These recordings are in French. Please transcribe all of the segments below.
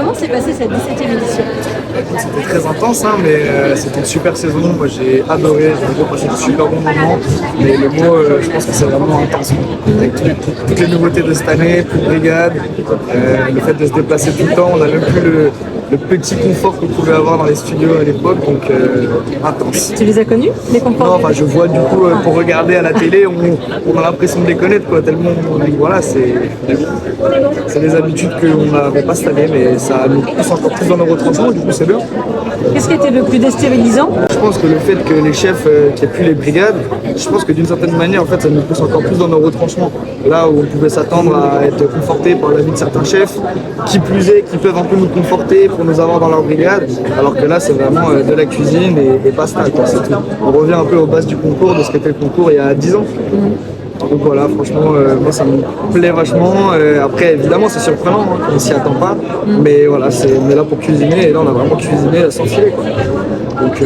Comment s'est passée cette 17e édition? C'était très intense, hein, mais c'était une super saison. Moi j'ai adoré, j'ai vraiment passé de super bons moments. Mais le mot, je pense que c'est vraiment intense. Avec toutes les nouveautés de cette année, plus de brigades, le fait de se déplacer tout le temps, on n'a même plus le petit confort qu'on pouvait avoir dans les studios à l'époque, donc intense. Tu les as connus, les conforts? Non, enfin je vois du coup, pour regarder à la télé, on a l'impression de les connaître, quoi, tellement, voilà, c'est des habitudes qu'on n'avait pas cette année, mais ça nous pousse encore plus dans nos retranchements, du coup c'est bien. Qu'est-ce qui était le plus déstabilisant? Je pense que le fait que les chefs, qu'il n'y ait plus les brigades, je pense que d'une certaine manière, en fait, ça nous pousse encore plus dans nos retranchements. Là où on pouvait s'attendre à être conforté par la vie de certains chefs, qui plus est, qui peuvent un peu nous conforter pour nous avoir dans leur brigade, alors que là, c'est vraiment de la cuisine et basta, quoi, c'est tout. On revient un peu aux bases du concours, de ce qu'était le concours il y a 10 ans. Donc voilà, franchement, moi ça me plaît vachement. Après, évidemment, c'est surprenant, hein, on s'y attend pas. Mais voilà, on est là pour cuisiner et là, on a vraiment cuisiné sans filet, quoi. Donc,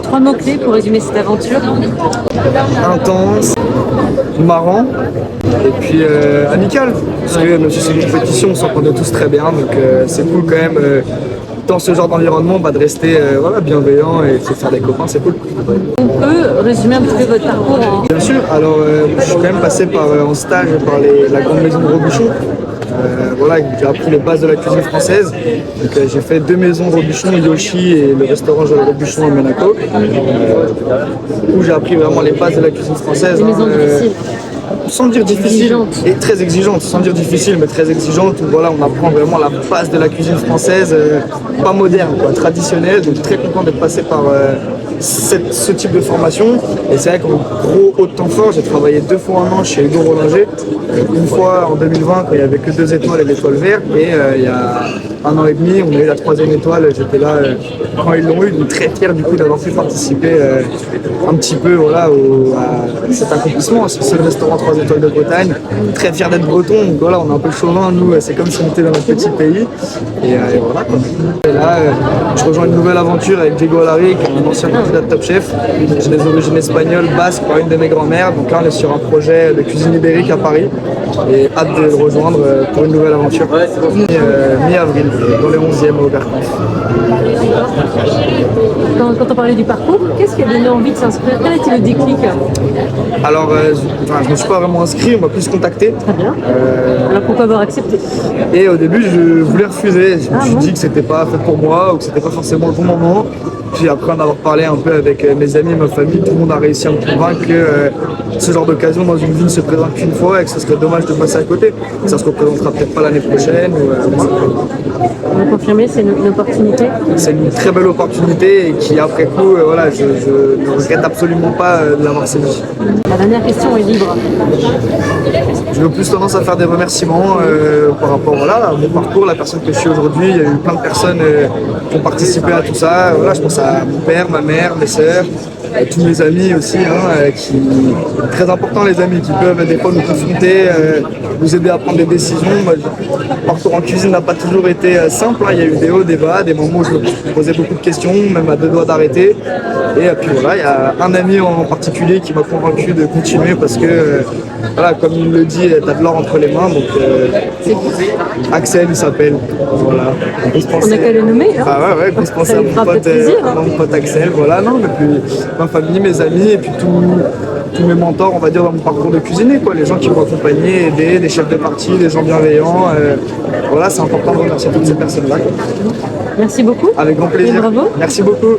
Trois mots-clés pour résumer cette aventure. intense, marrant et puis amical. Parce que même si c'est une compétition, on s'entendait tous très bien. Donc c'est cool quand même, dans ce genre d'environnement, de rester voilà, bienveillant et de se faire des copains, c'est cool. On peut résumer un petit peu votre parcours en... Bien sûr, alors je suis quand même passé en stage par la grande maison de Robuchon. Voilà, j'ai appris les bases de la cuisine française. Donc, j'ai fait 2 maisons Robuchon, Yoshi et le restaurant Joël Robuchon à Monaco, où j'ai appris vraiment les bases de la cuisine française. Des maisons difficiles. Sans dire difficile Exigeante. et très exigeante, sans dire difficile mais très exigeante, où voilà, on apprend vraiment la base de la cuisine française, pas moderne, quoi, traditionnelle. Donc très content d'être passé par ce type de formation. Et c'est vrai qu'en gros haut de temps fort, j'ai travaillé 2 fois un an chez Hugo Rollinger, une fois en 2020 quand il n'y avait que 2 étoiles et l'étoile verte, et il y a 1 an et demi on a eu la 3e étoile, j'étais là quand ils l'ont eu, donc très fier du coup d'avoir pu participer un petit peu voilà, à cet accomplissement. C'est le seul restaurant 3 étoiles de Bretagne, très fier d'être breton, donc voilà, on a un peu le chauvin, nous c'est comme si on était dans notre petit pays, et voilà quoi. Et là je rejoins une nouvelle aventure avec Diego Alaric, un ancien candidat de Top Chef. J'ai des origines espagnoles, basques par une de mes grand-mères, donc là on est sur un projet de cuisine ibérique à Paris et hâte de le rejoindre pour une nouvelle aventure mi-avril dans les 11e au Bertrand. Quand on parlait du parcours, qu'est-ce qui a donné envie de s'inscrire? Quel était le déclic? Alors je ne me suis pas vraiment inscrit, on m'a plus contacté. Très bien. Alors pourquoi avoir accepté? Et au début je voulais refuser, je me suis dit que c'était pas fait pour moi ou que c'était pas forcément le bon moment. Puis après en avoir parlé un peu avec mes amis et ma famille, tout le monde a réussi à me convaincre que ce genre d'occasion dans une vie ne se présente qu'une fois et que ce serait dommage de passer à côté. Ça se représentera peut-être pas l'année prochaine. Vous confirmez, c'est une opportunité? C'est une très belle opportunité et qui après coup, voilà, je ne regrette absolument pas de l'avoir saisie. La dernière question est libre. J'ai le plus tendance à faire des remerciements par rapport voilà, à mon parcours, la personne que je suis aujourd'hui. Il y a eu plein de personnes qui ont participé à tout ça. Voilà, je pense à mon père, ma mère, mes sœurs, tous mes amis aussi, très important les amis qui peuvent des fois nous confronter, nous aider à prendre des décisions. Moi, le parcours en cuisine n'a pas toujours été simple, hein. Il y a eu des hauts, des bas, des moments où je me posais beaucoup de questions, même à 2 doigts d'arrêter. Et puis voilà, il y a un ami en particulier qui m'a convaincu de continuer parce que, voilà, comme il le dit, t'as de l'or entre les mains. Donc, Axel, il s'appelle. Voilà. On n'a qu'à le nommer. Hein. Ah ouais, on se pense à mon pote Axel. Voilà, non, mais puis ma famille, mes amis, et puis tous mes mentors, on va dire, dans mon parcours de cuisinier, quoi. Les gens qui m'ont accompagné, aidé, des chefs de partie, des gens bienveillants. Voilà, c'est important de remercier toutes ces personnes-là. Merci beaucoup. Avec grand plaisir. Et bravo. Merci beaucoup.